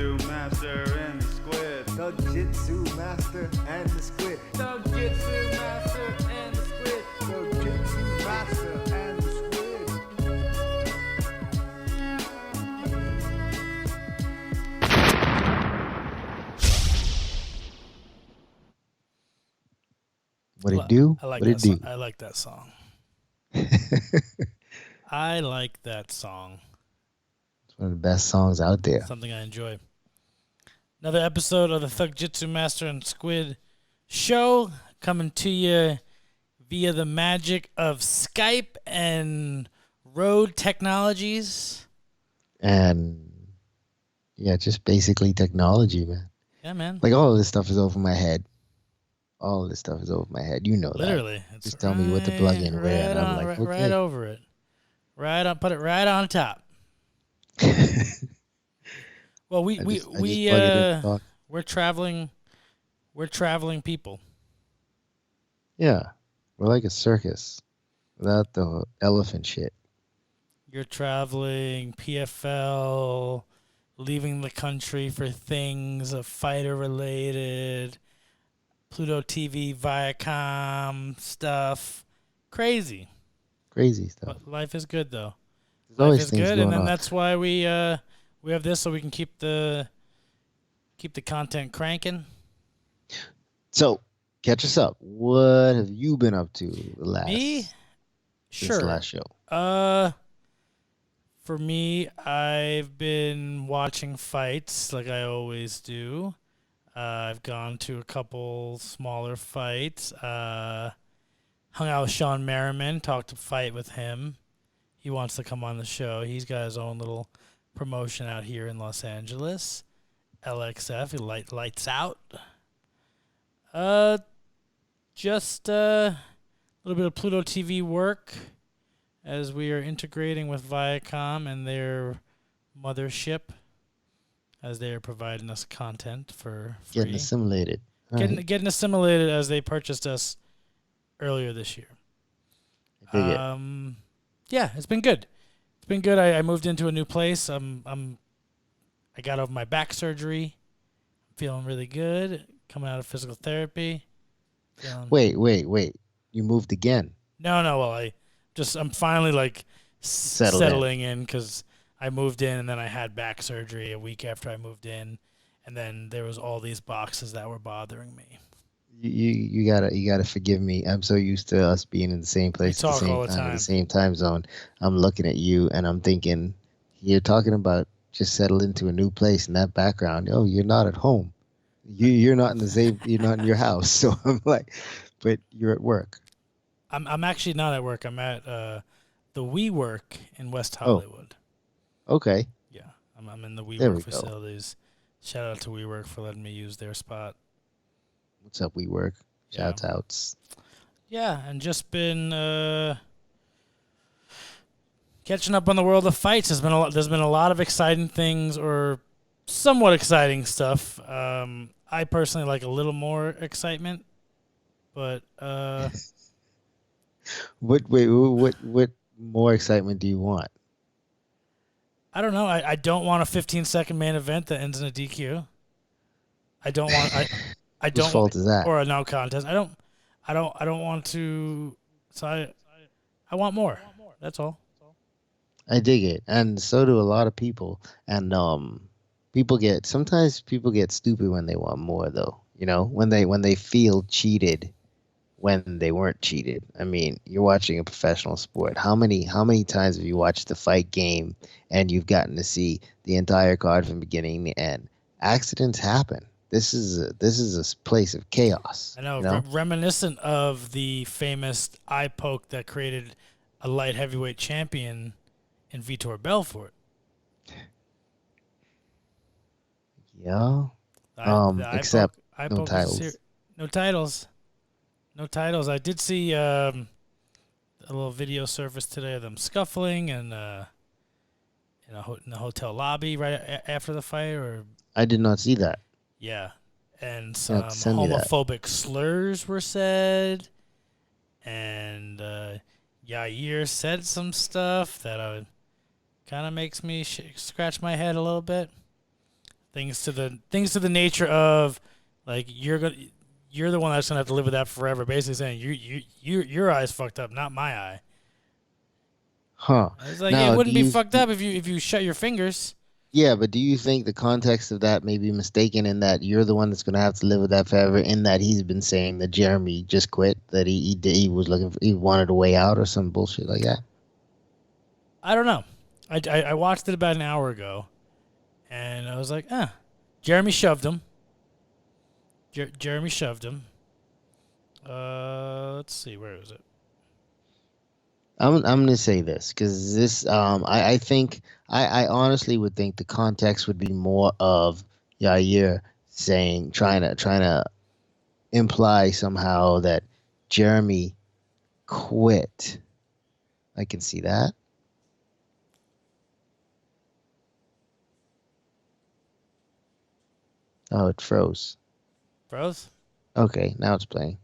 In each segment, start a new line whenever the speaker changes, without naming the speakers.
Jitsu master and the squid.
Thug Jitsu master and the squid.
Thug Jitsu master and the squid.
Thug Jitsu master and the squid.
What it do?
I like
What it
that
do?
I like that song. I like that song.
It's one of the best songs out there.
Something I enjoy. Another episode of the Thug Jitsu Master and Squid show coming to you via the magic of Skype and Rode Technologies.
And yeah, just basically technology, man.
Yeah, man.
Like all of this stuff is over my head. All of this stuff is over my head. You know
Literally.
that. Just tell me what to plug in where, and I'm like, okay.
Right over it. Right on. Put it right on top. Well, we're traveling. We're traveling people.
Yeah, we're like a circus without the elephant shit.
You're traveling PFL, leaving the country for things fighter related, Pluto TV, Viacom stuff, crazy
stuff.
But life is good though.
There's always
life is
things
good,
going
and then
on.
that's why we have this so we can keep the content cranking.
So, catch us up. What have you been up to the last?
Me?
Sure. The last show.
For me, I've been watching fights like I always do. I've gone to a couple smaller fights. Hung out with Sean Merriman, talked a fight with him. He wants to come on the show. He's got his own little promotion out here in Los Angeles. LXF, he lights out. Just a little bit of Pluto TV work as we are integrating with Viacom and their mothership as they are providing us content for free.
Getting assimilated.
Getting assimilated as they purchased us earlier this year.
I dig it.
Yeah, it's been good. It's been good. I moved into a new place. I got over my back surgery. I'm feeling really good. Coming out of physical therapy.
Wait. You moved again?
No. Well, I'm finally like settling in because I moved in and then I had back surgery a week after I moved in, and then there was all these boxes that were bothering me.
You gotta forgive me. I'm so used to us being in the same place at the same time, in the same time zone. I'm looking at you and I'm thinking, you're talking about just settle into a new place in that background. Oh, you're not at home. You're not in the same. You're not in your house. So I'm like, but you're at work.
I'm actually not at work. I'm at the WeWork in West Hollywood.
Oh. Okay.
Yeah, I'm in the WeWork facilities. Shout out to WeWork for letting me use their spot.
What's up, WeWork? Shouts outs.
Yeah, and just been catching up on the world of fights. There's been a lot of exciting things, or somewhat exciting stuff. I personally like a little more excitement, but
What more excitement do you want?
I don't know. I don't want a 15-second main event that ends in a DQ. I don't want. I don't.
Whose fault is that?
Or a no contest. I don't want to. So I want more. That's all.
I dig it, and so do a lot of people. And sometimes people get stupid when they want more, though. You know, when they feel cheated when they weren't cheated. I mean, you're watching a professional sport. How many times have you watched the fight game and you've gotten to see the entire card from beginning to end? Accidents happen. This is a place of chaos.
I know,
you know?
Reminiscent of the famous eye poke that created a light heavyweight champion in Vitor Belfort.
Yeah. Except no titles.
No titles. No titles. I did see a little video surface today of them scuffling and in the hotel lobby right after the fight. Or
I did not see that.
Yeah, and some
send me that.
homophobic slurs were said, and Yair said some stuff that kind of makes me scratch my head a little bit. Things to the nature of like you're the one that's gonna have to live with that forever. Basically saying your eye's fucked up, not my eye.
Huh.
I was like,
Now,
it wouldn't be fucked up if you shut your fingers.
yeah, but do you think the context of that may be mistaken in that you're the one that's going to have to live with that forever? In that he's been saying that Jeremy just quit, that he was he wanted a way out or some bullshit like that.
I don't know. I watched it about an hour ago, and I was like, Jeremy shoved him. Jeremy shoved him. Let's see, where is it?
I'm gonna say this because this I think I honestly would think the context would be more of Yair saying trying to imply somehow that Jeremy quit. I can see that. Oh, it froze.
Froze?
Okay, now it's playing.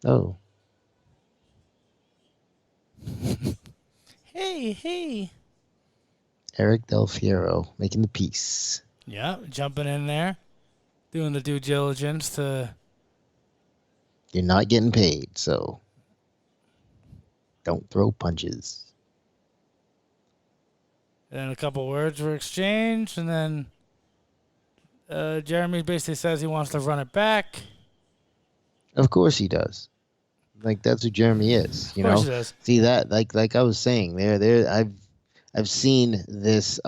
Oh.
Hey.
Eric Del Fiero making the piece.
Yeah, jumping in there, doing the due diligence to.
You're not getting paid, so don't throw punches.
And then a couple words were exchanged, and then Jeremy basically says he wants to run it back.
Of course he does. Like that's who Jeremy is, you
Of course
know.
he does.
See that, like I was saying, I've seen this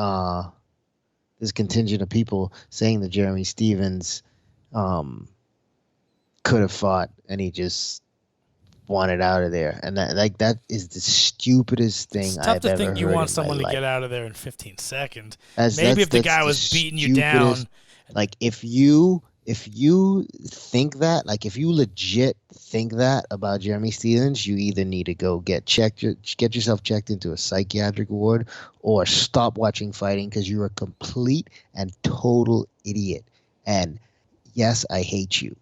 this contingent of people saying that Jeremy Stevens could have fought and he just wanted out of there, and that is the stupidest thing
It's tough
I've
to
ever
think you
heard
want
in
someone
my
to
life.
get out of there in 15 seconds.
That's
If the guy
the
was beating you down.
stupidest- Like if you think that, like if you legit think that about Jeremy Stevens, you either need to go get yourself checked into a psychiatric ward, or stop watching fighting because you're a complete and total idiot. And yes, I hate you.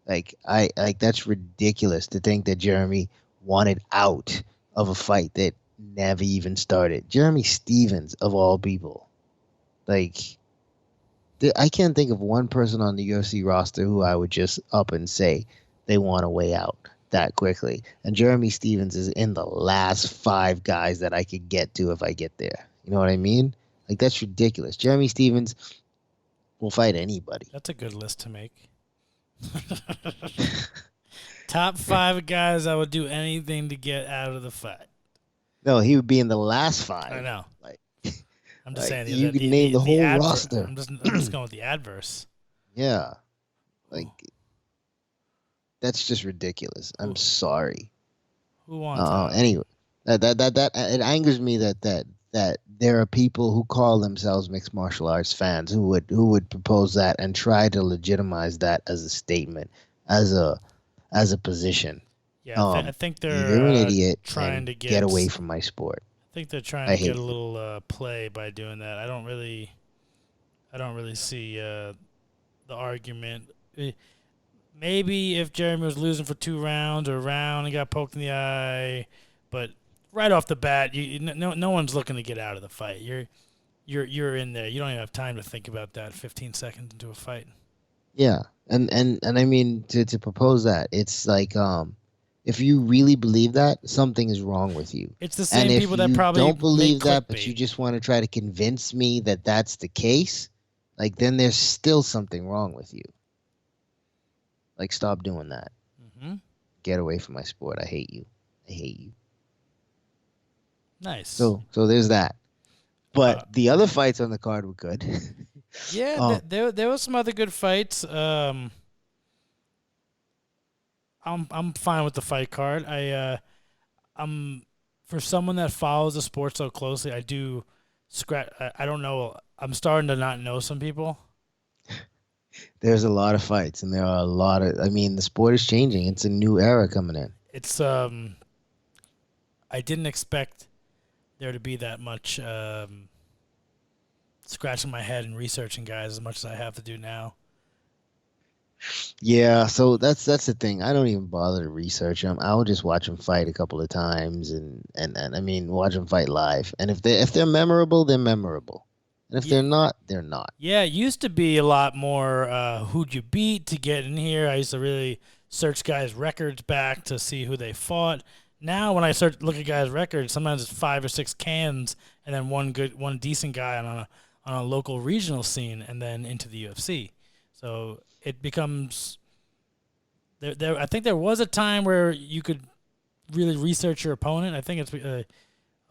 Like that's ridiculous to think that Jeremy wanted out of a fight that never even started. Jeremy Stevens of all people. Like I can't think of one person on the UFC roster who I would just up and say they want a way out that quickly. And Jeremy Stevens is in the last 5 guys that I could get to if I get there. You know what I mean? Like that's ridiculous. Jeremy Stevens will fight anybody.
That's a good list to make. Top 5 guys I would do anything to get out of the fight.
No, he would be in the last 5.
I know.
Like
I'm just saying.
you can name the whole roster.
I'm just going with the adverse.
Yeah. Like that's just ridiculous. I'm sorry.
Who wants out?
Anyway, that it angers me that there are people who call themselves mixed martial arts fans who would propose that and try to legitimize that as a statement, as a position.
Yeah, I think they're
you're an idiot
trying
and
to
get away from my sport.
I think they're trying to get a little play by doing that. I don't really see the argument. Maybe if Jeremy was losing for 2 rounds or a round and got poked in the eye, but right off the bat, no one's looking to get out of the fight. You're in there. You don't even have time to think about that 15 seconds into a fight.
Yeah, and I mean to propose that, it's like if you really believe that, something is wrong with you.
It's the same people that probably
don't believe that,
clickbait.
but you just want to try to convince me that that's the case. Like then there's still something wrong with you. Like stop doing that.
Mm-hmm.
Get away from my sport. I hate you. I hate you.
Nice.
So there's that. But the other fights on the card were good.
Yeah, there was some other good fights. I'm fine with the fight card. I'm for someone that follows the sport so closely. I do scratch. I don't know. I'm starting to not know some people.
There's a lot of fights, and there are a lot of. I mean, the sport is changing. It's a new era coming in.
It's I didn't expect there to be that much scratching my head and researching guys as much as I have to do now.
Yeah, so that's the thing. I don't even bother to research them. I'll just watch them fight a couple of times, and I mean watch them fight live. And if they're memorable, they're memorable. And if
Yeah,
they're not, they're not.
yeah. It used to be a lot more who'd you beat to get in here. I used to really search guys' records back to see who they fought. Now, when I look at guys' records, sometimes it's 5 or 6 cans, and then one decent guy on a local regional scene, and then into the UFC. So it becomes there. I think there was a time where you could really research your opponent. I think it's a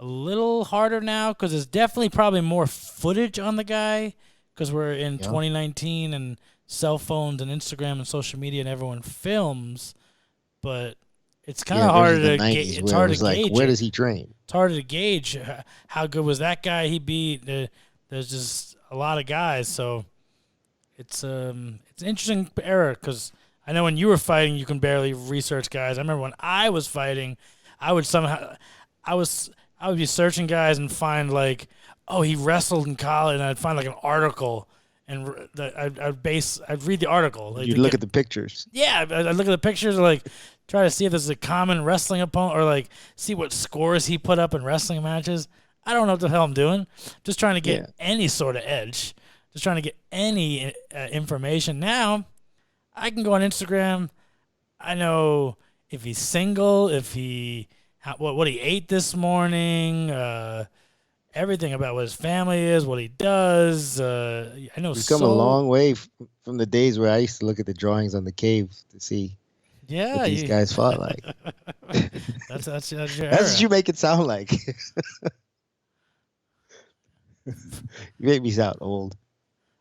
little harder now because there's definitely probably more footage on the guy because we're in 2019 and cell phones and Instagram and social media and everyone films, but it's kind of harder
versus the
to
90s
it's
where it
hard
was
to
like,
gauge.
where
It.
does he train?
It's harder to gauge how good was that guy he beat. There's just a lot of guys, so it's an interesting era because I know when you were fighting, you can barely research guys. I remember when I was fighting, I would somehow, I was, I would be searching guys and find like, oh, he wrestled in college, and I'd find like an article, and I'd read the article. Like,
You'd look at the pictures.
yeah, I'd look at the pictures, like try to see if there's a common wrestling opponent, or like see what scores he put up in wrestling matches. I don't know what the hell I'm doing. Just trying to get any sort of edge. Just trying to get any information. Now, I can go on Instagram. I know if he's single, if he what he ate this morning, everything about what his family is, what he does. I know
We've come a long way from the days where I used to look at the drawings on the cave to see what these guys fought like.
that's your
That's
era.
what you make it sound like. You make me sound old.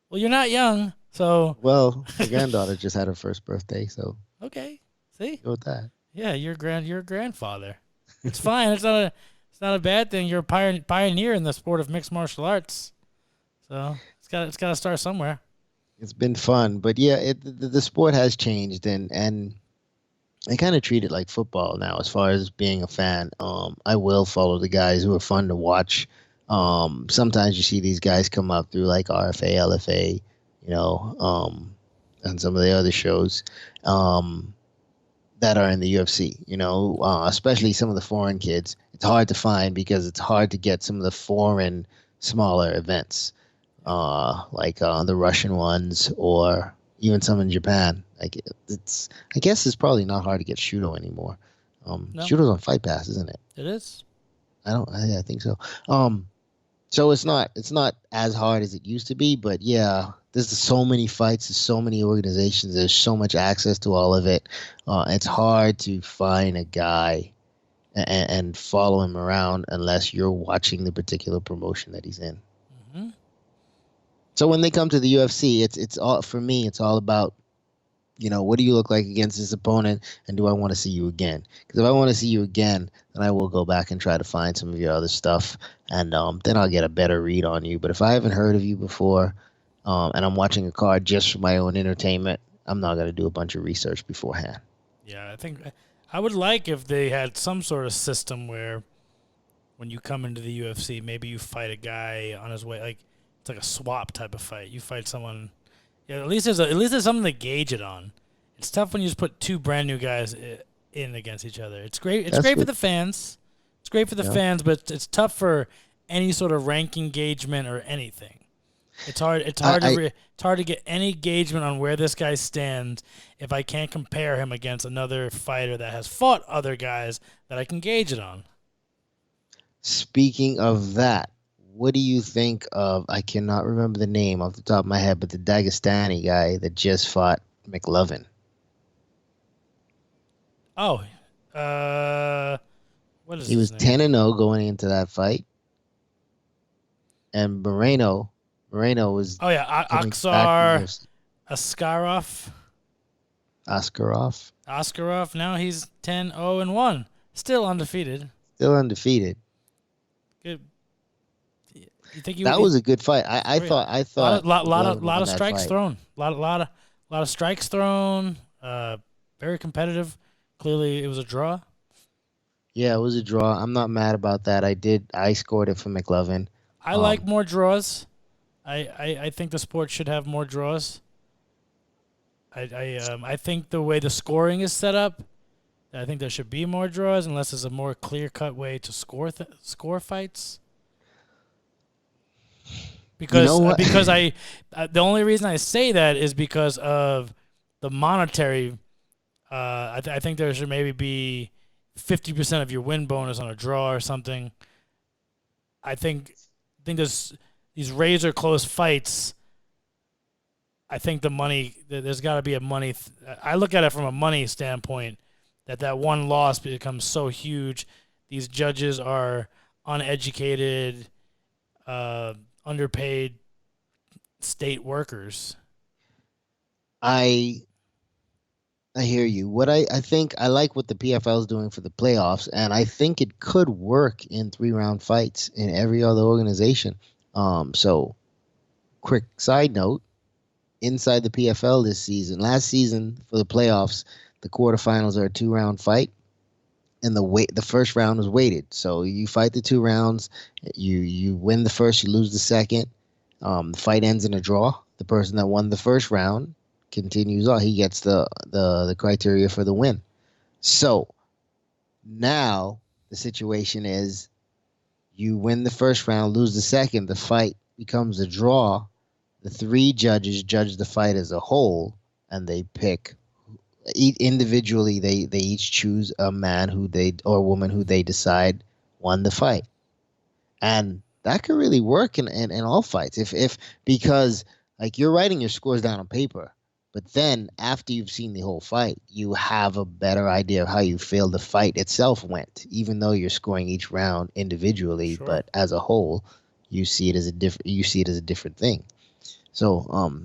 Well, you're not young, so
Well, my granddaughter just had her first birthday, so
okay. See,
go with that.
yeah, you're a grandfather. It's fine. It's not a bad thing. You're a pioneer in the sport of mixed martial arts. So it's got to start somewhere.
It's been fun, but yeah, the sport has changed, and I kind of treat it like football now. As far as being a fan, I will follow the guys who are fun to watch. Sometimes you see these guys come up through like RFA, LFA, and some of the other shows that are in the UFC. Especially some of the foreign kids. It's hard to find because it's hard to get some of the foreign smaller events, like the Russian ones or even some in Japan. Like I guess it's probably not hard to get Shudo anymore.
No.
Shudo's on Fight Pass, isn't it?
It is.
I think so. So it's not as hard as it used to be, but yeah, there's so many fights, there's so many organizations, there's so much access to all of it. It's hard to find a guy and follow him around unless you're watching the particular promotion that he's in.
Mm-hmm.
So when they come to the UFC, it's all, for me, it's all about, what do you look like against this opponent, and do I want to see you again? Because if I want to see you again, then I will go back and try to find some of your other stuff, and then I'll get a better read on you. But if I haven't heard of you before, and I'm watching a card just for my own entertainment, I'm not going to do a bunch of research beforehand.
Yeah, I think I would like if they had some sort of system where when you come into the UFC, maybe you fight a guy on his way, like it's like a swap type of fight. You fight someone. Yeah, at least there's something to gauge it on. It's tough when you just put two brand new guys in against each other. It's great. It's great for the fans. It's great for the fans, but it's tough for any sort of rank engagement or anything. It's hard. It's hard to get any engagement on where this guy stands if I can't compare him against another fighter that has fought other guys that I can gauge it on.
Speaking of that, what do you think of, I cannot remember the name off the top of my head, but the Dagestani guy that just fought McLovin?
Oh, what is
He was 10-0 going into that fight. And Moreno was
Askarov.
Askarov.
Now he's 10-0-1, still undefeated. Good. You think
that was a good fight? I thought
a lot of strikes thrown. A lot of strikes thrown. Very competitive. Clearly, it was a draw.
Yeah, it was a draw. I'm not mad about that. I scored it for McLovin.
I like more draws. I think the sport should have more draws. I think the way the scoring is set up, I think there should be more draws unless there's a more clear-cut way to score fights. Because
what?
because the only reason I say that is because of the monetary. I think there should maybe be 50% of your win bonus on a draw or something. I think there's these razor close fights. I think there's got to be a money. I look at it from a money standpoint. That one loss becomes so huge. These judges are uneducated, underpaid state workers.
I hear you. What I think I like what the PFL is doing for the playoffs, and I think it could work in 3-round fights in every other organization. So quick side note, inside the PFL this season, last season for the playoffs, the quarterfinals are a 2-round fight, and the first round was weighted. So you fight the 2 rounds, you win the first, you lose the second. The fight ends in a draw. The person that won the first round continues on. He gets the criteria for the win. So now the situation is you win the first round, lose the second, the fight becomes a draw. The 3 judges judge the fight as a whole, and they pick individually. They each choose a man or woman who they decide won the fight, and that could really work in all fights. If because like you're writing your scores down on paper, but then after you've seen the whole fight, you have a better idea of how you feel the fight itself went, even though you're scoring each round individually.
Sure.
But as a whole, you see it as a different thing. So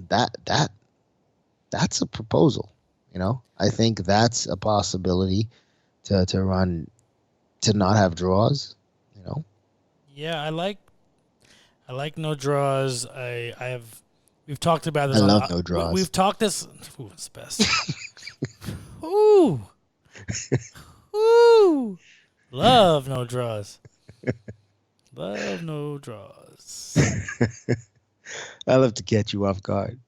that's a proposal. I think that's a possibility to not have draws.
Yeah, I like no draws. We've talked about this.
I love no draws.
We've talked this. Ooh, it's the best. Ooh, ooh, love no draws. Love no draws.
I love to catch you off guard.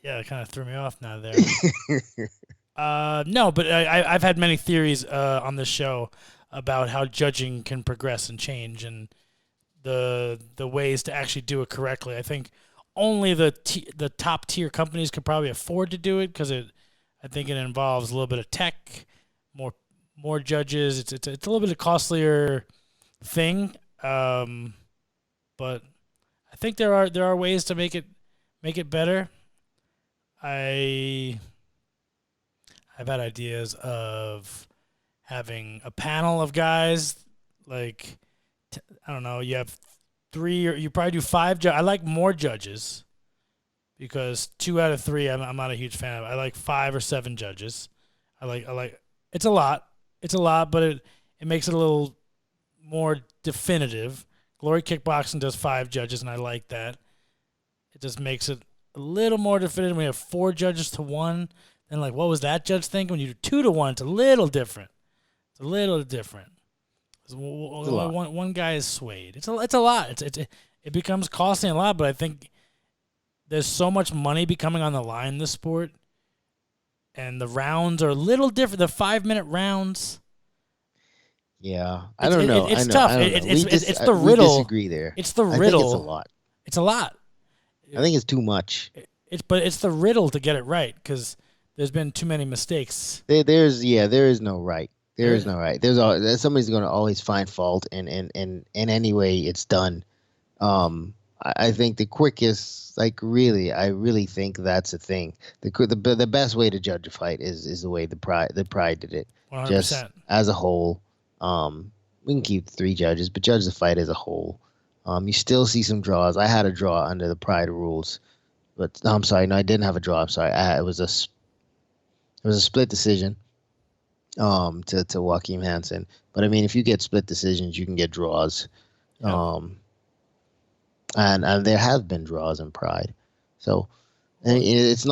Yeah, it kind of threw me off now there. No, but I've had many theories on this show about how judging can progress and change, and the ways to actually do it correctly. I think only the top tier companies could probably afford to do it because I think it involves a little bit of tech, more judges. It's a little bit of costlier thing, but I think there are ways to make it better. I've had ideas of having a panel of guys, like, I don't know, you have 3 or you probably do 5 I like more judges because 2 out of 3 I'm not a huge fan of. I like 5 or 7 judges. I like it's a lot, but it makes it a little more definitive. Glory Kickboxing does 5 judges, and I like that. It just makes it a little more definitive. We have 4 judges to 1. Then, like, what was that judge thinking? When you do 2 to 1, it's a little different. One guy is swayed. It's a lot. It becomes costly a lot, but I think there's so much money becoming on the line in this sport, and the rounds are a little different. The 5-minute rounds.
Yeah, I don't know.
It's tough. It's the riddle.
We disagree there.
It's the riddle.
I think it's a lot.
It's a lot.
I think it's too much.
It's the riddle to get it right because there's been too many mistakes.
There is no right. There is no right. Somebody's going to always find fault in any way it's done. I think the quickest, I really think that's a thing. The best way to judge a fight is the way the Pride did it.
100%.
Just as a whole. We can keep 3 judges, but judge the fight as a whole. You still see some draws. I had a draw under the Pride rules, but no, I'm sorry. No, I didn't have a draw. I'm sorry. It was a split decision. To Joaquin Hansen, but I mean, if you get split decisions, you can get draws.
Yeah.
And there have been draws in Pride, so it's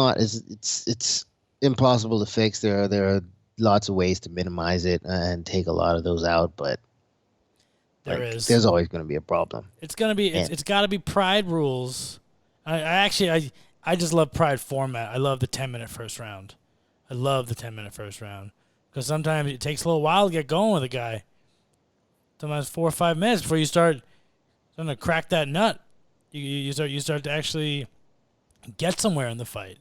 impossible to fix. There are lots of ways to minimize it and take a lot of those out, but there's always going to be a problem.
It's got to be Pride rules. I just love Pride format. I love the 10-minute first round. I love the 10-minute first round because sometimes it takes a little while to get going with a guy. Sometimes 4 or 5 minutes before you start to crack that nut. You start to actually get somewhere in the fight.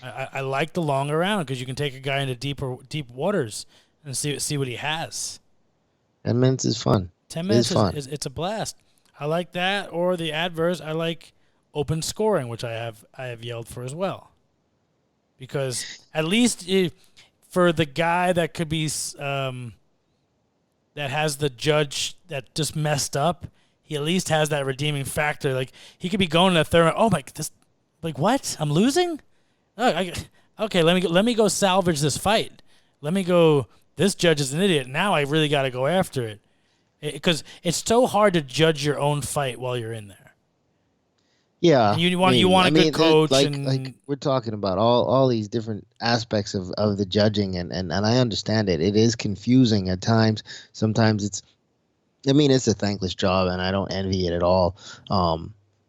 I like the longer round because you can take a guy into deep waters and see what he has.
10 minutes is fun.
10 minutes
It's fun.
it's a blast. I like that, or the adverse. I like open scoring, which I have yelled for as well. Because at least for the guy that could be that has the judge that just messed up, he at least has that redeeming factor. Like he could be going to the third round. Oh my, this, like what? I'm losing. Oh, okay, let me go salvage this fight. Let me go. This judge is an idiot. Now I really got to go after it. Because it's so hard to judge your own fight while you're in there.
Yeah,
And you want a good coach.
Like we're talking about all these different aspects of the judging, and I understand it. It is confusing at times. Sometimes it's a thankless job, and I don't envy it at all.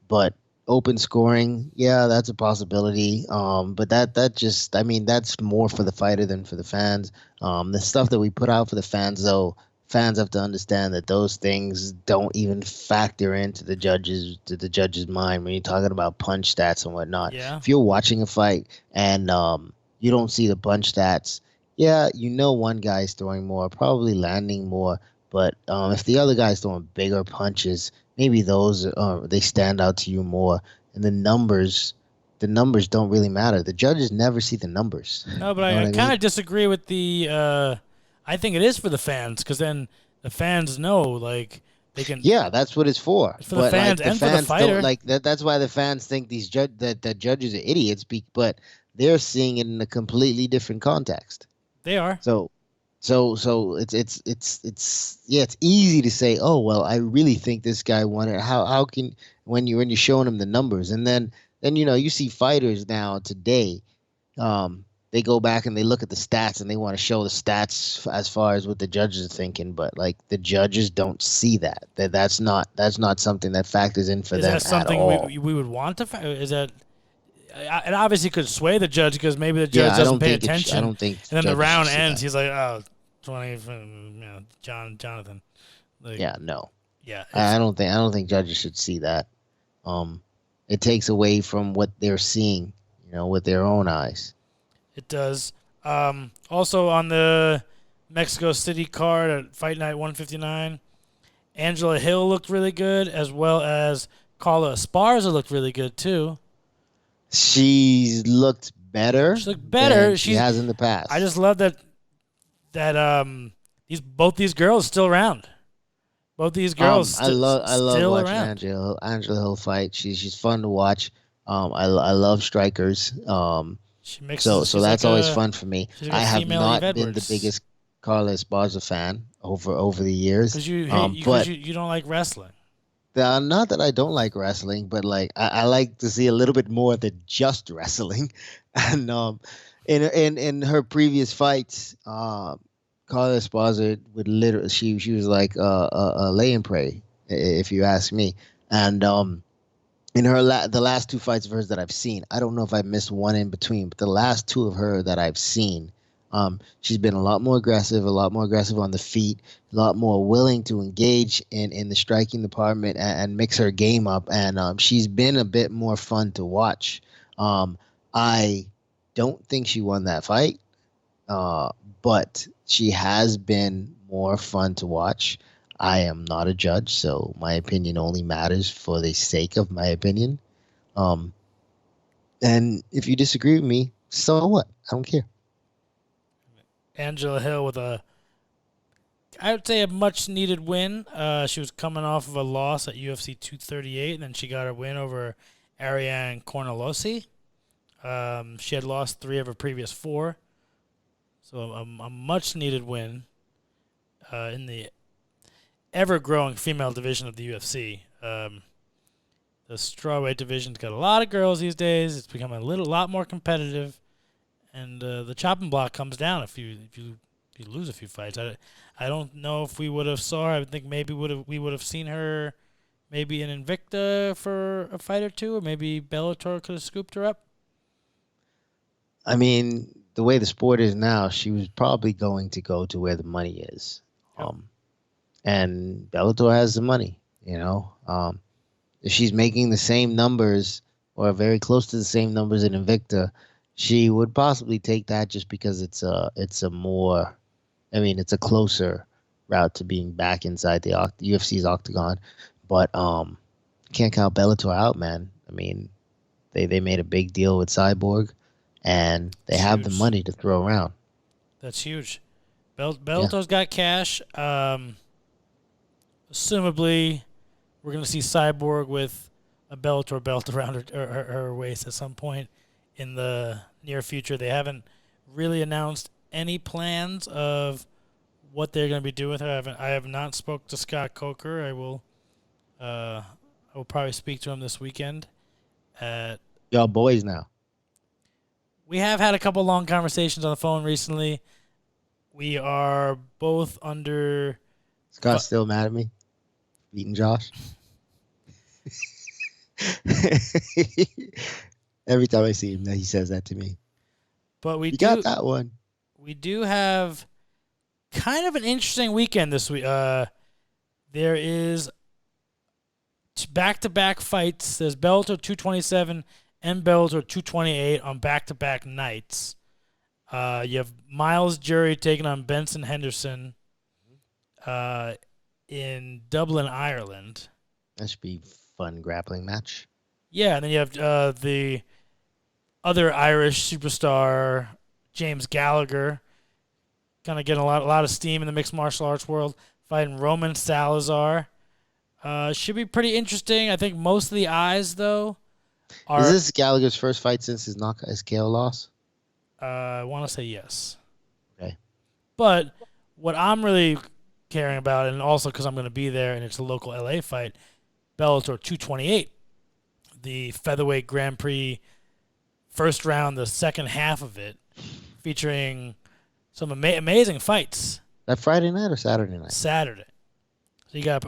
But open scoring, yeah, that's a possibility. But that just, that's more for the fighter than for the fans. The stuff that we put out for the fans, though. Fans have to understand that those things don't even factor into the judge's mind when you're talking about punch stats and whatnot.
Yeah.
If you're watching a fight and you don't see the punch stats, yeah, one guy's throwing more, probably landing more. But if the other guy's throwing bigger punches, maybe those they stand out to you more. And the numbers don't really matter. The judges never see the numbers.
No, but I kind of disagree with the. I think it is for the fans because then the fans know like they can.
Yeah, that's what it's for.
It's for the fans and for the fighter.
Like that. That's why the fans think these that judges are idiots. But they're seeing it in a completely different context.
They are.
So it's easy to say, oh well, I really think this guy won it. How can when you're showing them the numbers, and then you see fighters now today. They go back and they look at the stats and they want to show the stats as far as what the judges are thinking, but like the judges don't see that. That's not something that factors in for them
at all. Is that something we would want to? Is that it? Obviously, could sway the judge because maybe the judge doesn't pay attention.
I don't think.
And then the round ends. He's like, oh, 20, Jonathan. Like,
yeah, no.
Yeah,
I don't think judges should see that. It takes away from what they're seeing, with their own eyes.
It does. Also on the Mexico City card at Fight Night 159, Angela Hill looked really good, as well as Carla Esparza looked really good too.
She's looked better.
She looked better
than she has in the past.
I just love that both these girls still around. Both these girls.
I love watching
around.
Angela Hill fight. She's fun to watch. I love strikers.
She mixes,
so that's always fun for me.
Like
I have not been the biggest Carla Esparza fan over the years.
Because you don't like wrestling.
Not that I don't like wrestling, but like I like to see a little bit more than just wrestling. And in her previous fights, Carla Esparza would literally she was like a lay and pray, if you ask me. And in her the last 2 fights of hers that I've seen, I don't know if I missed one in between, but the last 2 of her that I've seen, she's been a lot more aggressive on the feet, a lot more willing to engage in the striking department and mix her game up, and she's been a bit more fun to watch. I don't think she won that fight, but she has been more fun to watch. I am not a judge, so my opinion only matters for the sake of my opinion. And if you disagree with me, so what? I don't care.
Angela Hill with I would say a much-needed win. She was coming off of a loss at UFC 238, and then she got her win over Ariane Cornelosi. She had lost 3 of her previous 4. So a much-needed win in the ever-growing female division of the UFC. The strawweight division's got a lot of girls these days. It's becoming a lot more competitive, and the chopping block comes down if you lose a few fights. I don't know if we would have saw her. I think maybe we would have seen her maybe an Invicta for a fight or two, or maybe Bellator could have scooped her up?
I mean, the way the sport is now, she was probably going to go to where the money is.
Yep.
And Bellator has the money, you know. If she's making the same numbers or very close to the same numbers in Invicta, she would possibly take that just because it's a more, I mean, it's a closer route to being back inside the UFC's octagon. But can't count Bellator out, man. I mean, they made a big deal with Cyborg, and they
It's
have the
huge.
money to throw around.
That's huge. Bellator's got cash. Assumably, we're going to see Cyborg with a Bellator belt around her waist at some point in the near future. They haven't really announced any plans of what they're going to be doing with her. I have not spoke to Scott Coker. I will probably speak to him this weekend.
Y'all boys now.
We have had a couple long conversations on the phone recently. We are both under.
Scott's still mad at me, beating Josh. Every time I see him, he says that to me.
But we
got that one.
We do have kind of an interesting weekend this week. There is back-to-back fights. There's Bellator 227 and Bellator 228 on back-to-back nights. You have Miles Jury taking on Benson Henderson in Dublin, Ireland.
That should be a fun grappling match.
Yeah, and then you have the other Irish superstar, James Gallagher, kind of getting a lot of steam in the mixed martial arts world, fighting Roman Salazar. Should be pretty interesting. I think most of the eyes, though, are...
Is this Gallagher's first fight since his KO loss?
I want to say yes.
Okay.
But what I'm really caring about, and also because I'm going to be there and it's a local LA fight, Bellator 228, the featherweight Grand Prix first round, the second half of it, featuring some amazing fights.
That Friday night or Saturday night?
Saturday. So you got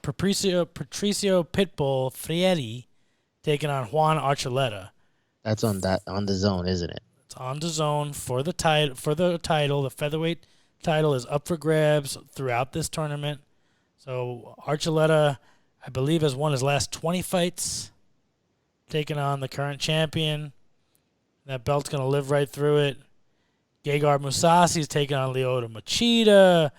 Patricio Pitbull Freire taking on Juan Archuleta.
That's on the zone, isn't it?
It's on the zone for the title. The featherweight title is up for grabs throughout this tournament. So Archuleta, I believe, has won his last 20 fights, taking on the current champion. That belt's going to live right through it. Gegard Mousasi is taking on Lyoto Machida.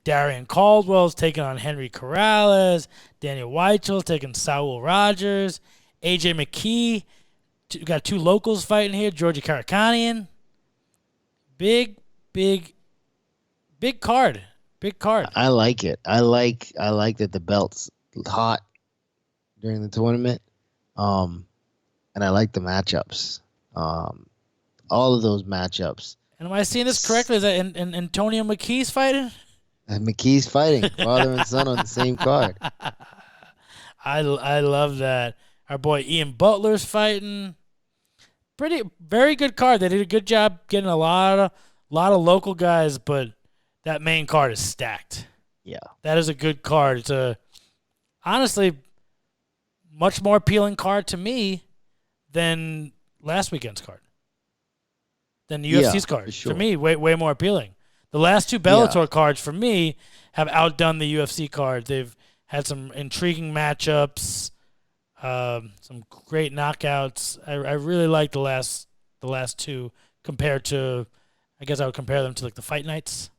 Darian Caldwell's taking on Henry Corrales. Daniel Weichel taking Saul Rogers. AJ McKee. Got two locals fighting here. Georgie Karakanian. Big card. Big card.
I like it. I like that the belt's hot during the tournament. And I like the matchups. All of those matchups.
And am I seeing this correctly? Is that Antonio McKee's fighting?
And McKee's fighting, father and son on the same card.
I love that. Our boy Ian Butler's fighting. Very good card. They did a good job getting a lot of local guys, but that main card is stacked.
Yeah.
That is a good card. It's a honestly much more appealing card to me than last weekend's card. Than the UFC's card.
For sure.
For me, way more appealing. The last two Bellator cards, for me, have outdone the UFC card. They've had some intriguing matchups, some great knockouts. I really like the last two compared to, I guess I would compare them to like the fight nights.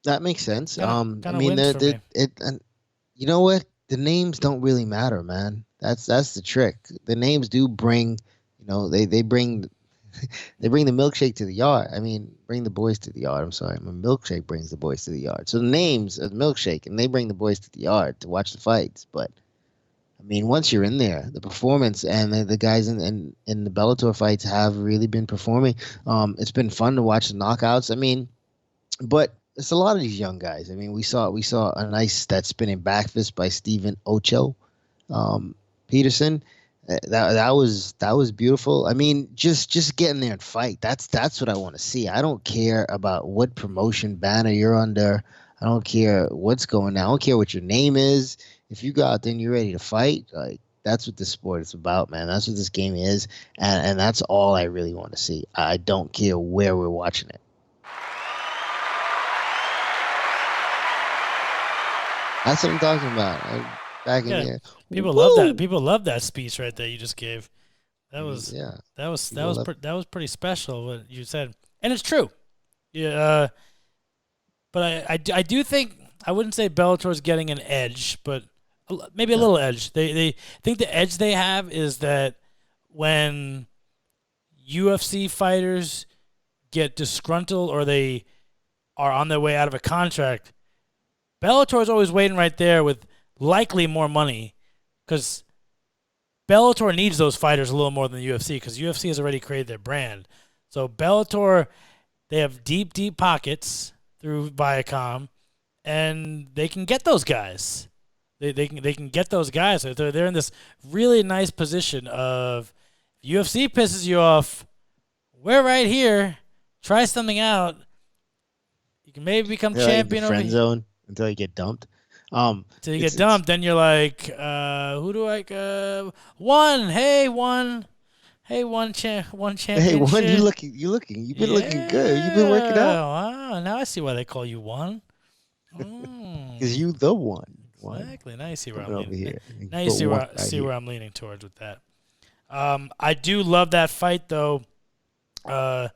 That makes sense.
Kinda
I mean,
wins for me.
and you know what? The names don't really matter, man. That's the trick. The names do bring, they bring the milkshake to the yard. I mean, bring the boys to the yard. I'm sorry. My milkshake brings the boys to the yard. So the names are the milkshake, and they bring the boys to the yard to watch the fights. But I mean, once you're in there, the performance and the guys in the Bellator fights have really been performing. It's been fun to watch the knockouts. I mean, but it's a lot of these young guys. I mean, we saw a nice that spinning back fist by Stephen Ocho Peterson. That was beautiful. I mean, just get in there and fight. That's what I want to see. I don't care about what promotion banner you're under. I don't care what's going on. I don't care what your name is. If you go out there and you're ready to fight, like that's what this sport is about, man. That's what this game is, and that's all I really want to see. I don't care where we're watching it. That's what I'm talking about. Back in
Yeah,
there,
people
Woo!
love that. People love that speech right there you just gave. That was
yeah.
that was pretty special what you said, and it's true. Yeah, but I do think I wouldn't say Bellator's getting an edge, but maybe a little edge. They think the edge they have is that when UFC fighters get disgruntled or they are on their way out of a contract, Bellator's always waiting right there with likely more money because Bellator needs those fighters a little more than the UFC because UFC has already created their brand. So Bellator, they have deep, deep pockets through Viacom, and they can get those guys. They can get those guys. They're in this really nice position of if UFC pisses you off, we're right here. Try something out. You can maybe become
They're
champion
like the
over
friend zone until you get dumped.
Till you get dumped, then you're like, who do I? One, hey, one championship.
Hey, one, you've been looking good. You've been working out.
Wow, now I see why they call you one.
Because you the one.
Exactly. Now you see where I'm
Coming over
leaning.
here.
Now you see where I'm leaning towards with that. I do love that fight though. The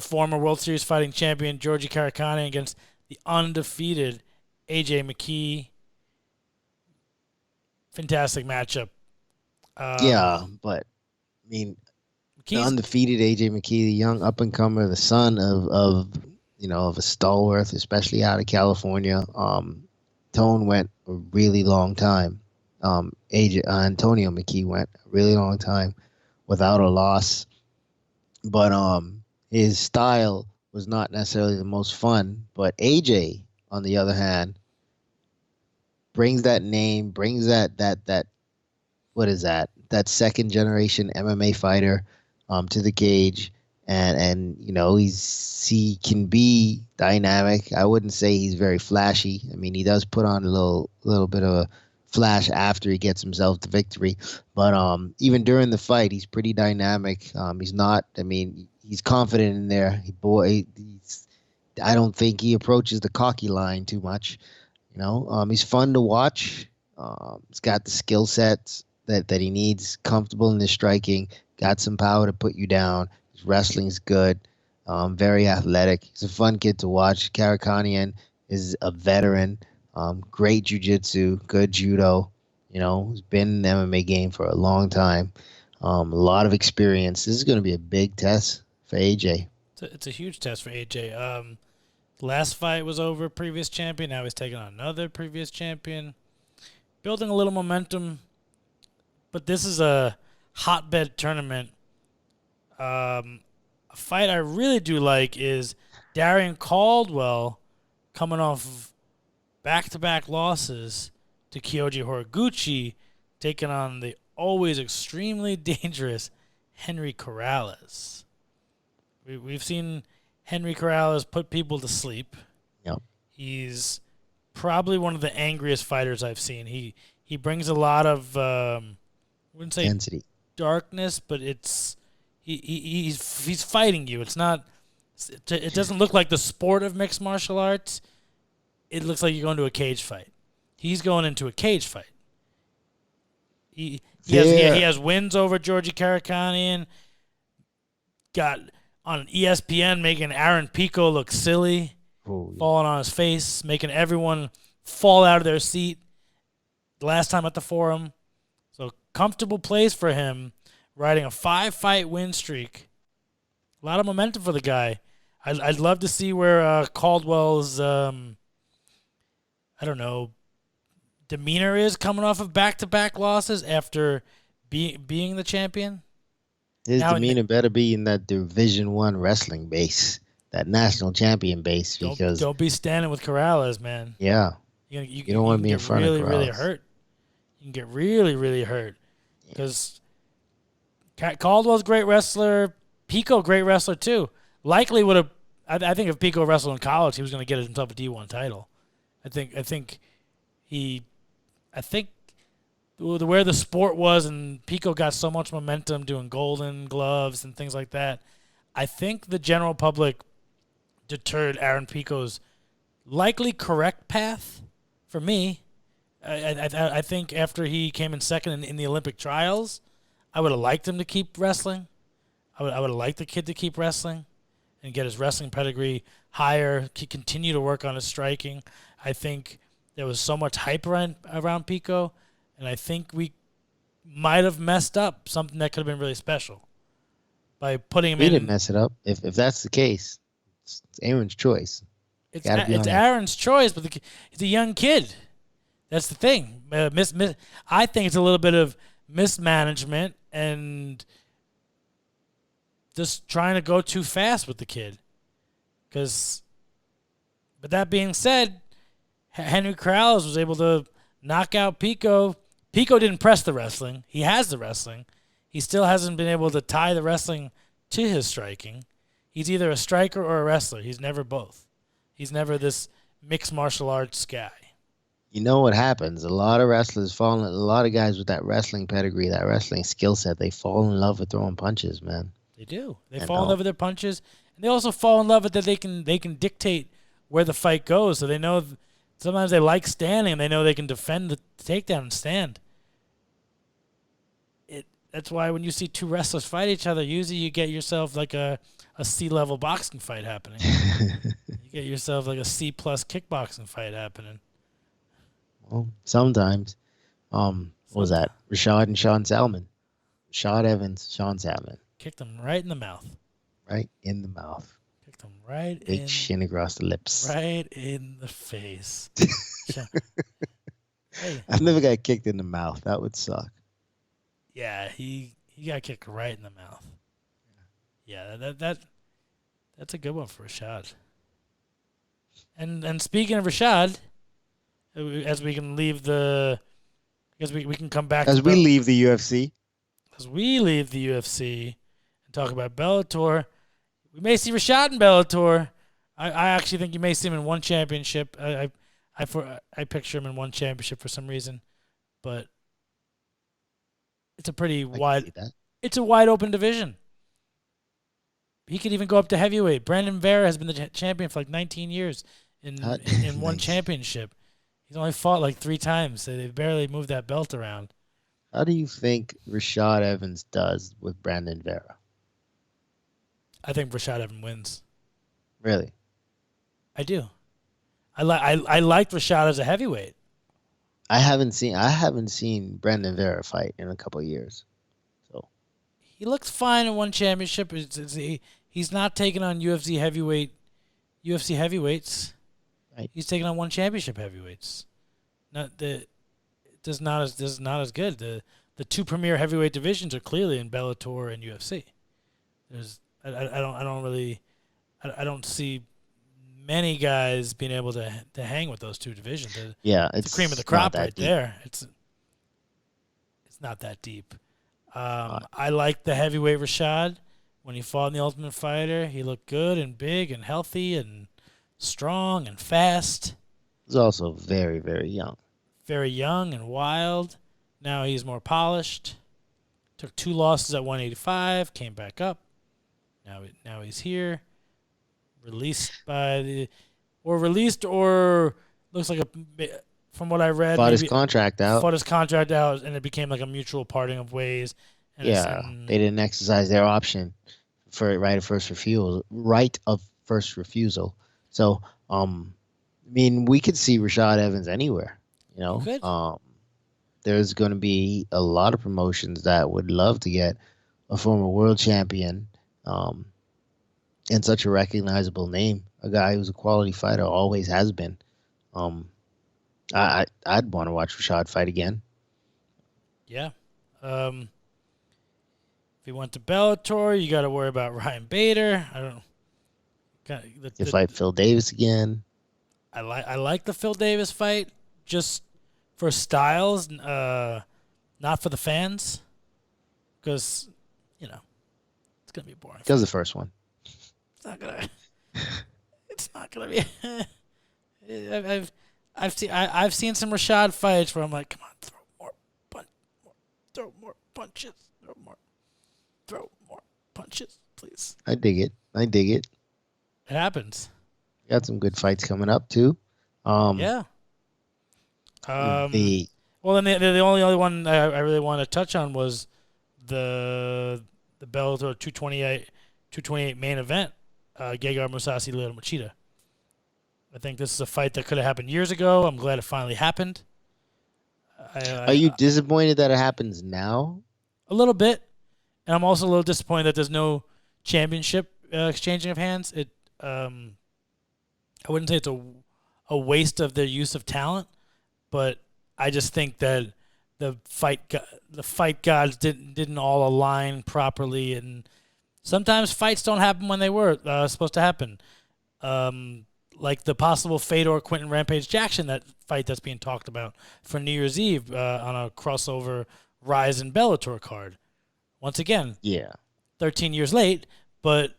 former World Series fighting champion Georgie Karakhanyan against the undefeated AJ McKee. Fantastic matchup.
Yeah, but I mean, the undefeated AJ McKee, the young up and comer, the son of a stalwart, especially out of California. Tone went a really long time. Antonio McKee went a really long time without a loss, but his style was not necessarily the most fun. But AJ, on the other hand, brings that name, brings that what is that second generation MMA fighter to the cage, and he can be dynamic. I wouldn't say he's very flashy. I mean, he does put on a little bit of a flash after he gets himself the victory, but even during the fight, he's pretty dynamic. He's not. I mean, he's confident in there. I don't think he approaches the cocky line too much. He's fun to watch. He's got the skill sets that he needs, comfortable in his striking, got some power to put you down. His wrestling's good, very athletic. He's a fun kid to watch. Karakhanyan is a veteran, great jiu-jitsu, good judo. He's been in the MMA game for a long time, a lot of experience. This is going to be a big test for AJ.
It's a huge test for AJ. Last fight was over, previous champion. Now he's taking on another previous champion. Building a little momentum. But this is a hotbed tournament. A fight I really do like is Darrion Caldwell coming off of back-to-back losses to Kyoji Horiguchi, taking on the always extremely dangerous Henry Corrales. We've seen Henry Corrales put people to sleep.
Yep.
He's probably one of the angriest fighters I've seen. He brings a lot of I wouldn't say
intensity,
darkness, but it's he's fighting you. It's not. It doesn't look like the sport of mixed martial arts. It looks like you're going to a cage fight. He's going into a cage fight. He has wins over Georgie Karakhanyan. Got on ESPN making Aaron Pico look silly, falling on his face, making everyone fall out of their seat. Last time at the Forum. So comfortable place for him, riding a 5-fight win streak. A lot of momentum for the guy. I'd love to see where Caldwell's, demeanor is coming off of back-to-back losses after being the champion.
His demeanor better be in that Division I wrestling base, that national champion base. Because
don't be standing with Corrales, man.
Yeah. You don't want to be in front of Corrales.
Really hurt. You can get really, really hurt. Because Caldwell's a great wrestler. Pico, great wrestler too. Likely would have I think if Pico wrestled in college, he was going to get himself a D1 title. I think where the sport was, and Pico got so much momentum doing Golden Gloves and things like that. I think the general public deterred Aaron Pico's likely correct path. For me, I think after he came in second in the Olympic trials, I would have liked him to keep wrestling. I would have liked the kid to keep wrestling and get his wrestling pedigree higher, continue to work on his striking. I think there was so much hype around Pico, and I think we might have messed up something that could have been really special by putting him in.
We didn't mess it up. If that's the case, it's Aaron's choice.
It's Aaron's choice, but he's a young kid. That's the thing. I think it's a little bit of mismanagement and just trying to go too fast with the kid. But that being said, Henry Krause was able to knock out Pico. Pico didn't press the wrestling. He has the wrestling. He still hasn't been able to tie the wrestling to his striking. He's either a striker or a wrestler. He's never both. He's never this mixed martial arts guy.
You know what happens? A lot of wrestlers a lot of guys with that wrestling pedigree, that wrestling skill set, they fall in love with throwing punches, man.
They do. They fall in love with their punches, and they also fall in love with that they can dictate where the fight goes. So they know sometimes they like standing, and they know they can defend the takedown and stand. That's why when you see two wrestlers fight each other, usually you get yourself like a C-level boxing fight happening. You get yourself like a C-plus kickboxing fight happening.
Well, sometimes. What was that? Rashad and Sean Salmon. Rashad Evans, Sean Salmon.
Kicked him right in the mouth.
Right in the mouth.
Kicked him right
Big shin across the lips.
Right in the face. Hey.
I've never got kicked in the mouth. That would suck.
Yeah, he got kicked right in the mouth. Yeah, that's a good one for Rashad. And speaking of Rashad, as we can leave the, I guess we can come back
as we leave the UFC.
As we leave the UFC and talk about Bellator, we may see Rashad in Bellator. I actually think you may see him in one championship. I picture him in one championship for some reason, but it's a pretty wide. It's a wide open division. He could even go up to heavyweight. Brandon Vera has been the champion for like 19 years in one championship. He's only fought like 3 times, so they barely moved that belt around.
How do you think Rashad Evans does with Brandon Vera?
I think Rashad Evans wins.
Really?
I do. I liked Rashad as a heavyweight.
I haven't seen Brandon Vera fight in a couple of years. So
he looks fine in one championship. He's not taking on UFC heavyweights. Right. He's taking on one championship heavyweights. This is not as good. The 2 premier heavyweight divisions are clearly in Bellator and UFC. I don't see many guys being able to hang with those 2 divisions. It's the cream of the crop right there. It's not that deep. I like the heavyweight Rashad. When he fought in the Ultimate Fighter, he looked good and big and healthy and strong and fast.
He's also very, very young.
Very young and wild. Now he's more polished. Took 2 losses at 185, came back up. Now he's here. Released or looks like from what I read.
Fought his contract out,
and it became like a mutual parting of ways. And
they didn't exercise their option for right of first refusal. So, we could see Rashad Evans anywhere. You know, there's going to be a lot of promotions that would love to get a former world champion, and such a recognizable name, a guy who's a quality fighter, always has been. I'd want to watch Rashad fight again.
Yeah. If he went to Bellator, you got to worry about Ryan Bader. I don't know.
You fight Phil Davis again.
I like the Phil Davis fight just for styles, not for the fans, because it's gonna be boring.
Because the first one.
It's not gonna. not gonna be. I've seen some Rashad fights where I'm like, come on, throw more punches, throw more punches, please.
I dig it.
It happens.
Got some good fights coming up too.
Yeah.
The
Well, then the only one I really want to touch on was the Bellator 228 main event, Gegard Mousasi, Lyoto Machida. I think this is a fight that could have happened years ago. I'm glad it finally happened.
Are you disappointed that it happens now?
A little bit, and I'm also a little disappointed that there's no championship exchanging of hands. I wouldn't say it's a waste of their use of talent, but I just think that the fight gods didn't all align properly, and sometimes fights don't happen when they were supposed to happen. Like the possible Fedor Quentin Rampage Jackson, that fight that's being talked about for New Year's Eve on a crossover Rise and Bellator card. Once again, 13 years late, but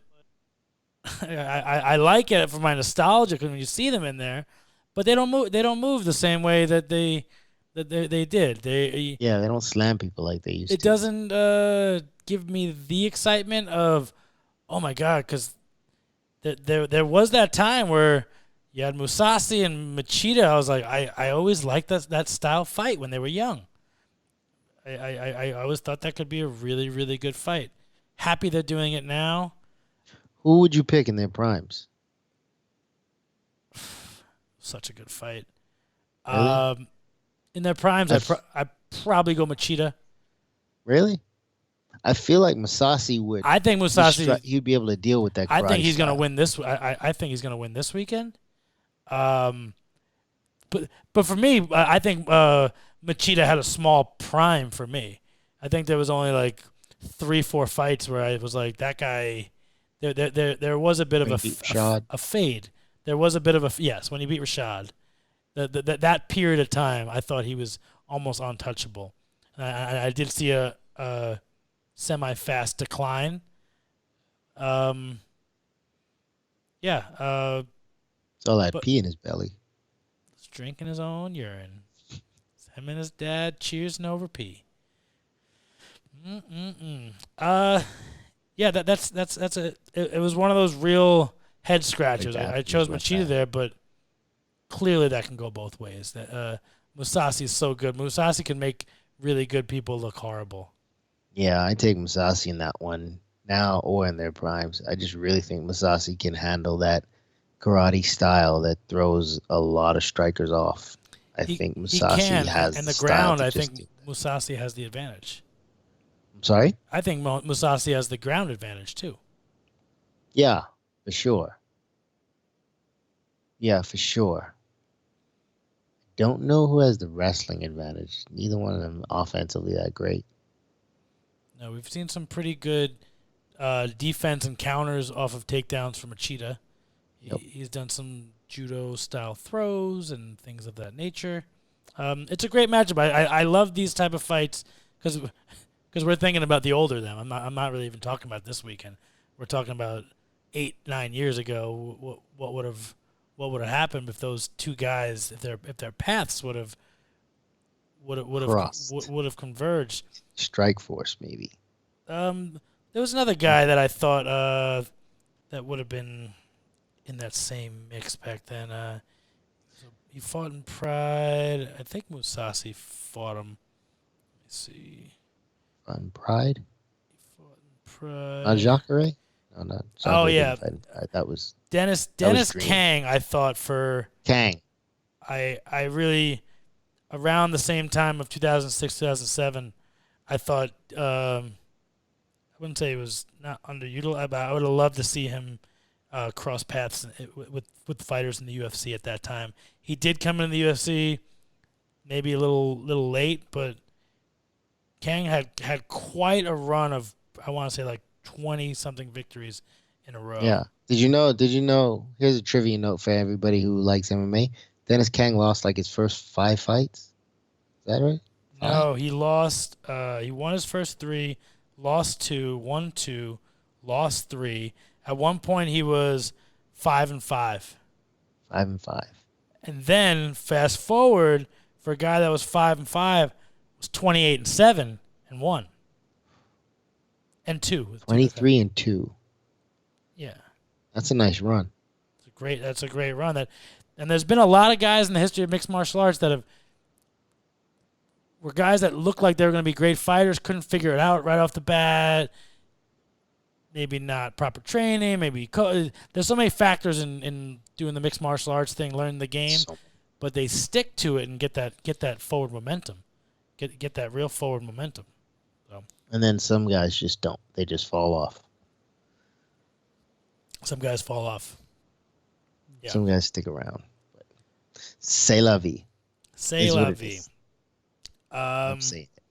I like it for my nostalgia when you see them in there, but they don't move. They don't move the same way that they did. They
don't slam people like they used to.
It doesn't give me the excitement of, oh my god, because there was that time where you had Mousasi and Machida. I was like, I always liked that style fight when they were young. I always thought that could be a really, really good fight. Happy they're doing it now.
Who would you pick in their primes?
Such a good fight.
Really?
In their primes, I'd probably go Machida.
Really? I feel like Mousasi would.
I think Mousasi.
He'd be able to deal with that.
I think he's going to win this. I think he's going to win this weekend. But for me, I think Machida had a small prime for me. I think there was only like 3-4 fights where I was like, that guy. There was a bit of a fade. There was a bit of when he beat Rashad. That period of time, I thought he was almost untouchable. I did see a semi-fast decline.
It's all that pee in his belly.
He's drinking his own urine. Him and his dad cheersing over pee. Yeah, that's it was one of those real head scratchers. I chose Machida there, but clearly that can go both ways. Mousasi is so good. Mousasi can make really good people look horrible.
Yeah, I take Mousasi in that one now or in their primes. I just really think Mousasi can handle that karate style that throws a lot of strikers off. I think Mousasi has
and the ground. I think Mousasi has the advantage.
I'm sorry?
I think Mousasi has the ground advantage too.
Yeah, for sure. Don't know who has the wrestling advantage. Neither one of them offensively that great.
No, we've seen some pretty good defense and counters off of takedowns from Machida. He's done some judo-style throws and things of that nature. It's a great matchup. I love these type of fights because we're thinking about the older them. I'm not really even talking about this weekend. We're talking about 8-9 years ago. What would have happened if those two guys, if their paths would have converged?
Strike Force, maybe.
There was another guy that I thought that would have been in that same mix back then. He fought in Pride. I think Mousasi fought him. Let me see.
On Pride?
He fought in Pride.
Not Jacare? No, not Jacare.
Oh, yeah.
That was
Dennis Kang, I thought for...
Kang.
I really... Around the same time of 2006, 2007, I thought... I wouldn't say he was not underutilized, but I would have loved to see him cross paths with fighters in the UFC at that time. He did come into the UFC maybe a little late, but Kang had quite a run of, I want to say, like 20-something victories in a row.
Yeah. Did you know, here's a trivia note for everybody who likes MMA. Dennis Kang lost like his first 5 fights. Is that right?
No, he lost. He won his first 3, lost 2, won 2, lost 3. At one point, he was 5-5.
5-5.
And then fast forward for a guy that was 5-5 was 28-7 and 1 and 2.
23-2.
Yeah,
That's a nice run.
that's a great run. And there's been a lot of guys in the history of mixed martial arts that were guys that looked like they were going to be great fighters, couldn't figure it out right off the bat. Maybe not proper training. There's so many factors in doing the mixed martial arts thing, learning the game, but they stick to it and get that forward momentum, get that real forward momentum. So.
And then some guys just don't. They just fall off.
Some guys fall off. Yeah.
Some guys stick around. C'est la vie.
C'est la vie.
I'm saying it.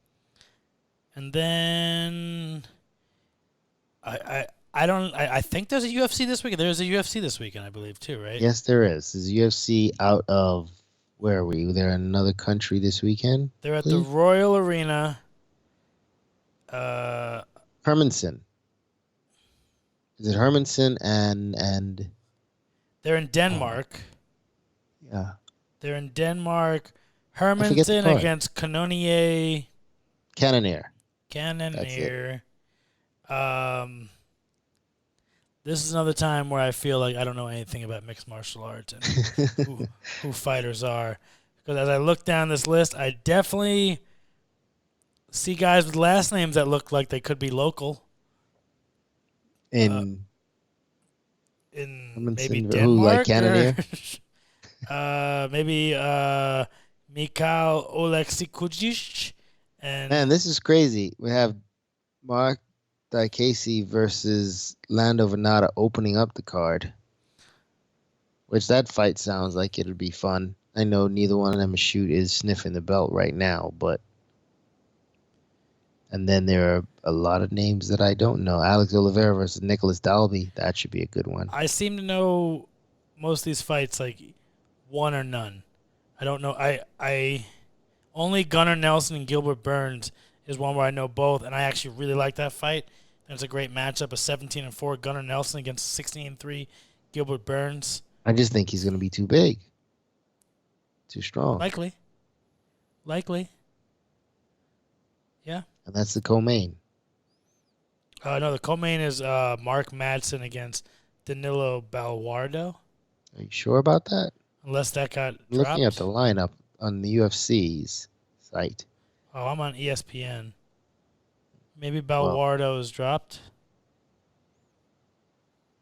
And then I think there's a UFC this weekend. There's a UFC this weekend, I believe, too, right?
Yes, there is. There's UFC out of, where are we? They're in another country this weekend?
They're at the Royal Arena.
Hermanson. Is it Hermanson and
they're in Denmark.
Yeah.
They're in Denmark. Hermanson against Cannonier.
Cannoneer.
This is another time where I feel like I don't know anything about mixed martial arts and who fighters are. Because as I look down this list, I definitely see guys with last names that look like they could be local.
In
maybe
who,
Denmark,
like Cannoneer?
maybe Mikhail Oleksikujic. And
man, this is crazy. We have Mark Diakese versus Lando Venata opening up the card, which that fight sounds like it'll be fun. I know neither one of them is sniffing the belt right now, but and then there are a lot of names that I don't know. Alex Oliveira versus Nicholas Dalby. That should be a good one.
I seem to know most of these fights like one or none. I don't know. I only Gunnar Nelson and Gilbert Burns is one where I know both, and I actually really like that fight. And it's a great matchup, a 17-4 Gunnar Nelson against 16-3 Gilbert Burns.
I just think he's going to be too big. Too strong.
Likely. Yeah.
And that's the co-main.
No, the co-main is Mark Madsen against Danilo Balwardo.
Are you sure about that?
Unless that got dropped.
Looking at the lineup on the UFC's site.
Oh, I'm on ESPN. Maybe Balwardo is dropped.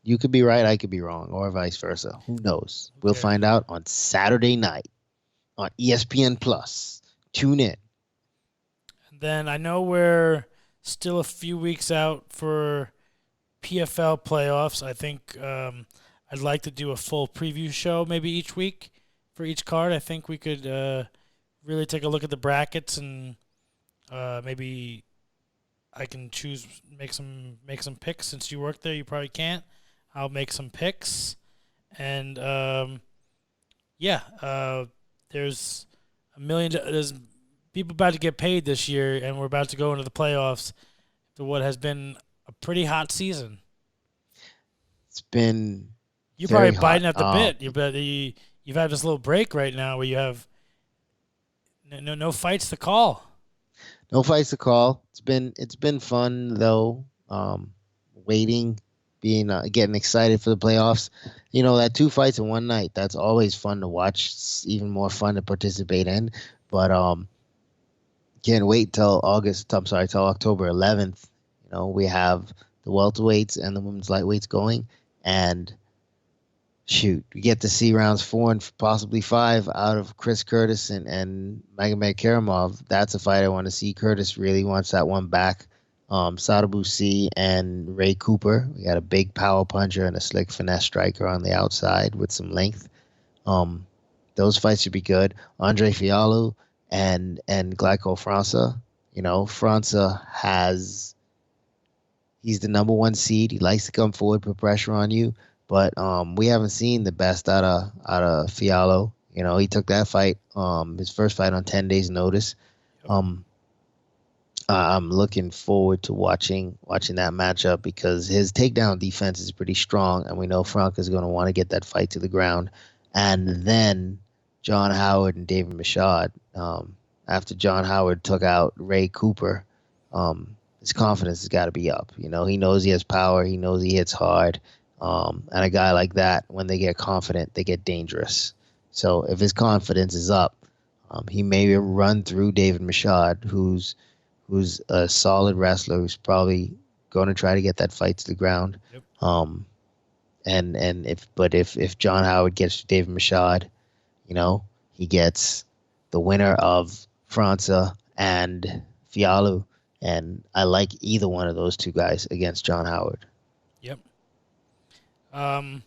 You could be right, I could be wrong, or vice versa. Who knows? We'll find out on Saturday night on ESPN Plus. Tune in.
And then I know we're still a few weeks out for PFL playoffs. I think I'd like to do a full preview show maybe each week for each card. I think we could really take a look at the brackets and maybe I can make some picks. Since you work there, you probably can't. I'll make some picks, and there's there's people about to get paid this year, and we're about to go into the playoffs to what has been a pretty hot season.
It's been
you're
very
probably biting
hot.
at the bit. You've had this little break right now where you have no fights to call.
No fights to call. It's been fun though. Waiting, getting excited for the playoffs. You know, that 2 fights in one night. That's always fun to watch. It's even more fun to participate in. But can't wait till October 11th. You know, we have the welterweights and the women's lightweights going, and shoot, we get to see rounds 4 and possibly 5 out of Chris Curtis and Magomed Karamov. That's a fight I want to see. Curtis really wants that one back. Sadabusi and Ray Cooper. We got a big power puncher and a slick finesse striker on the outside with some length. Those fights should be good. Andre Fialho and Glyco França. You know, França he's the number 1 seed. He likes to come forward, put pressure on you. But we haven't seen the best out of Fialho. You know, he took that fight, his first fight on 10 days' notice. I'm looking forward to watching that matchup because his takedown defense is pretty strong, and we know Frank is going to want to get that fight to the ground. and then John Howard and David Michaud. After John Howard took out Ray Cooper, his confidence has got to be up. You know, he knows he has power. He knows he hits hard. And a guy like that, when they get confident, they get dangerous. So if his confidence is up, he may run through David Michaud, who's a solid wrestler, who's probably going to try to get that fight to the ground.
Yep.
And if John Howard gets to David Michaud, you know, he gets the winner of França and Fialho, and I like either one of those two guys against John Howard.
Yep. Well,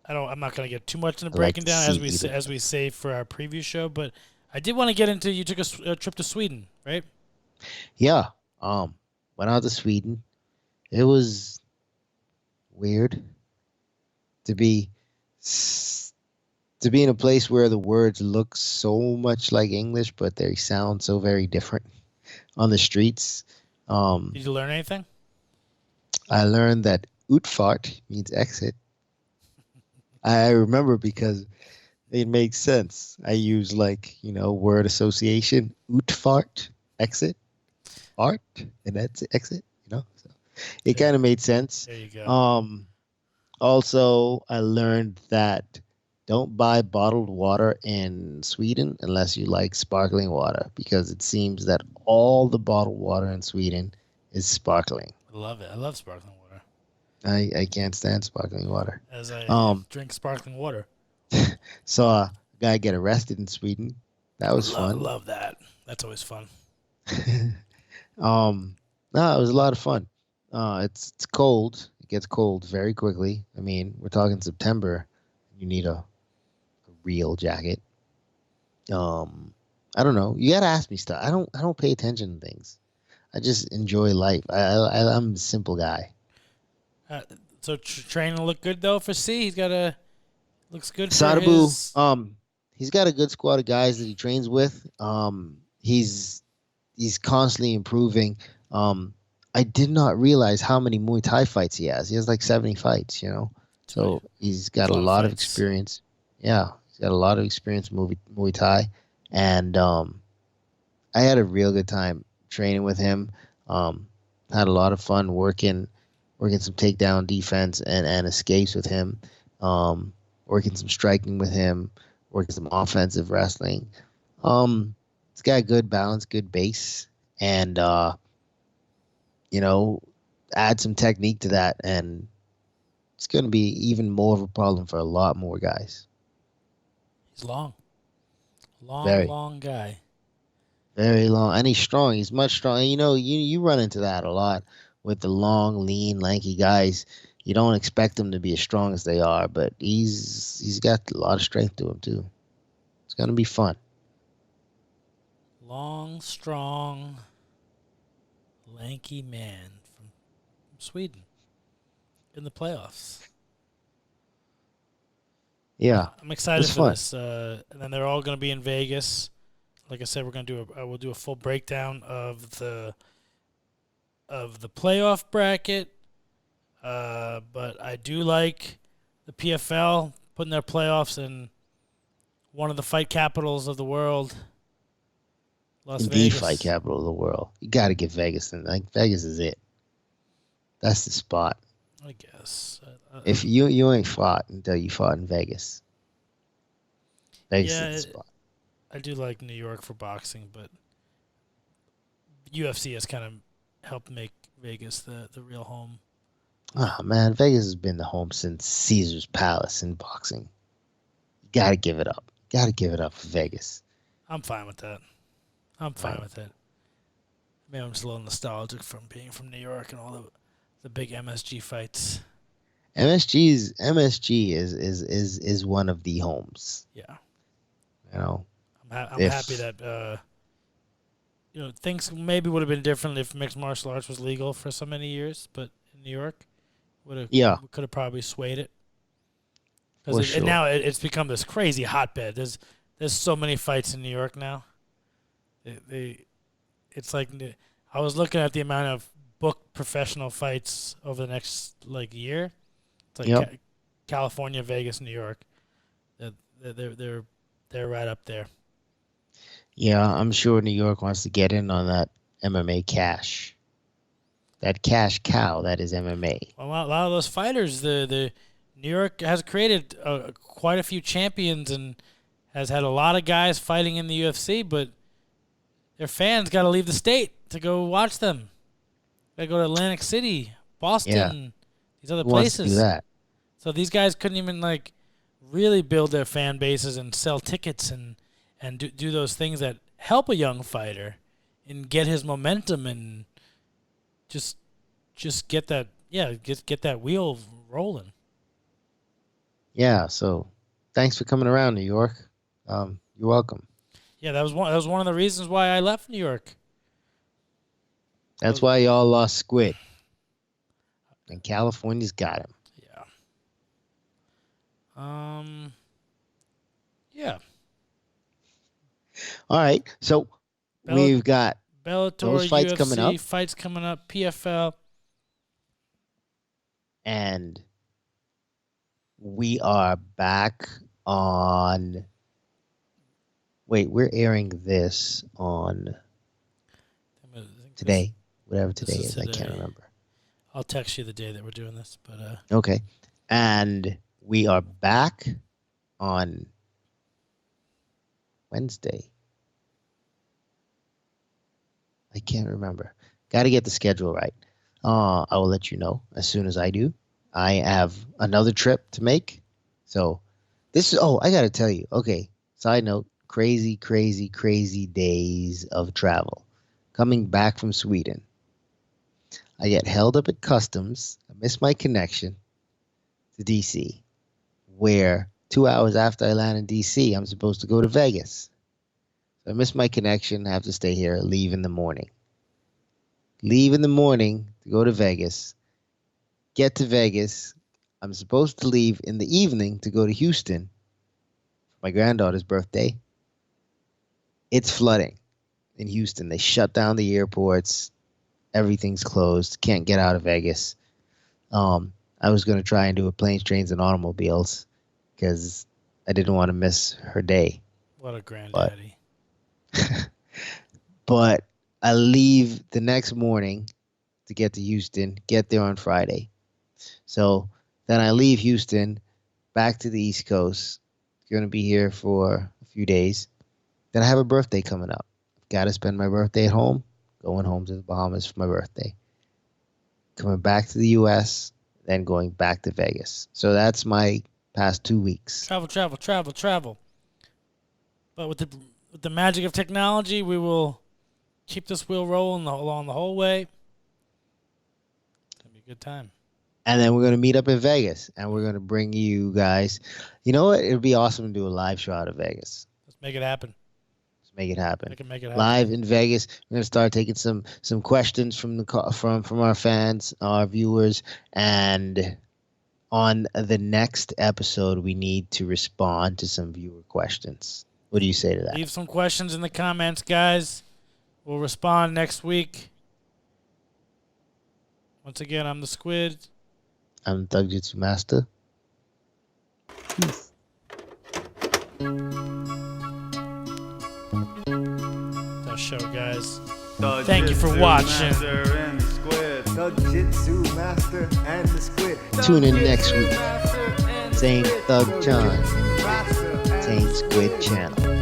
I'm not going to get too much into breaking down as we say for our preview show, but I did want to get into. You took a trip to Sweden, right?
Yeah. Went out to Sweden. It was weird to be in a place where the words look so much like English, but they sound so very different on the streets.
Did you learn anything?
I learned that Utfart means exit. I remember because it makes sense. I use word association. Utfart, exit, art, and that's exit. So it kind of made sense.
There you go.
Also, I learned that don't buy bottled water in Sweden unless you like sparkling water, because it seems that all the bottled water in Sweden is sparkling.
I love it. I love sparkling water.
I can't stand sparkling water.
As I drink sparkling water.
Saw a guy get arrested in Sweden. That was fun.
Love that. That's always fun.
No, it was a lot of fun. It's cold. It gets cold very quickly. I mean, we're talking September. You need a real jacket. I don't know. You gotta ask me stuff. I don't pay attention to things. I just enjoy life. I'm a simple guy.
So training look good though for C. Looks good.
Sadabu, he's got a good squad of guys that he trains with. He's constantly improving. I did not realize how many Muay Thai fights he has. He has like 70 fights, So he's got a lot of experience. Yeah, he's got a lot of experience in Muay Thai. And I had a real good time training with him. Had a lot of fun working some takedown defense and escapes with him. Working some striking with him. Working some offensive wrestling. It's got good balance, good base. And, add some technique to that, and it's going to be even more of a problem for a lot more guys.
He's long,
Very.
long guy.
Very long, and he's strong. He's much strong. You run into that a lot with the long, lean, lanky guys. You don't expect them to be as strong as they are, but he's got a lot of strength to him too. It's going to be fun.
Long, strong, lanky man from Sweden in the playoffs.
Yeah,
I'm excited for
fun.
this. And then they're all going to be in Vegas. Like I said, we'll do a full breakdown of the playoff bracket. But I do like the PFL putting their playoffs in one of the fight capitals of the world. Las Vegas.
The fight capital of the world. You got to get Vegas in. Vegas is it. That's the spot.
I guess.
If you ain't fought until you fought in Vegas. Vegas is the spot.
I do like New York for boxing, but UFC has kind of helped make Vegas the real home.
Oh, man. Vegas has been the home since Caesar's Palace in boxing. You got to give it up. Got to give it up for Vegas.
I'm fine with that. I'm fine with it. Maybe I'm just a little nostalgic from being from New York and all the big MSG fights.
MSG is one of the homes.
Yeah.
I'm
happy that things maybe would have been different if mixed martial arts was legal for so many years, but in New York could have probably swayed it. Because now it's become this crazy hotbed. There's so many fights in New York now. It's like I was looking at the amount of booked professional fights over the next year. It's like California, Vegas, New York. They're right up there.
Yeah, I'm sure New York wants to get in on that MMA cash. That cash cow that is MMA.
Well, a lot of those fighters, the New York has created quite a few champions and has had a lot of guys fighting in the UFC, but their fans got to leave the state to go watch them. Got to go to Atlantic City, Boston, these other
Who wants to
places.
do that?
So these guys couldn't even like really build their fan bases and sell tickets and do those things that help a young fighter and get his momentum and just get that get that wheel rolling.
Yeah, so thanks for coming around, New York. You're welcome.
Yeah, that was one of the reasons why I left New York.
That's why y'all lost Squid. And California's got him.
Yeah. Yeah.
All right, so we've got
Bellator,
those fights
UFC,
coming up.
fights coming up, PFL.
And we are back on... Wait, we're airing this on today. Whatever today is, I can't remember.
I'll text you the day that we're doing this. But
Okay. And we are back on Wednesday. I can't remember. Got to get the schedule right. I will let you know as soon as I do. I have another trip to make. So this is, I got to tell you. Okay. Side note, crazy days of travel. Coming back from Sweden. I get held up at customs. I miss my connection to DC, where 2 hours after I land in DC, I'm supposed to go to Vegas. So I miss my connection. I have to stay here, leave in the morning. Leave in the morning to go to Vegas. Get to Vegas. I'm supposed to leave in the evening to go to Houston for my granddaughter's birthday. It's flooding in Houston. They shut down the airports. Everything's closed. Can't get out of Vegas. I was going to try and do a planes, trains, and automobiles because I didn't want to miss her day.
what a granddaddy.
But I leave the next morning to get to Houston, get there on Friday. So then I leave Houston back to the East Coast. Going to be here for a few days. Then I have a birthday coming up. Got to spend my birthday at home. Going home to the Bahamas for my birthday. Coming back to the U.S., then going back to Vegas. So that's my past 2 weeks.
Travel. But with the magic of technology, we will keep this wheel rolling along the whole way. It's going to be a good time.
And then we're going to meet up in Vegas. And we're going to bring you guys. You know what? It would be awesome to do a live show out of Vegas.
Let's make it happen.
Make it happen.
Make it happen.
Live in Vegas. We're gonna start taking some questions from our fans, our viewers, and on the next episode, we need to respond to some viewer questions. What do you say to that?
Leave some questions in the comments, guys. We'll respond next week. Once again, I'm the Squid.
I'm Thug Jitsu Master. Peace.
Show, guys.
The
Thank you for
Jitsu
watching.
Master and the Squid.
The Jitsu Master and the Squid.
Tune in next week. Same Thug John.
Master and
Same Squid channel.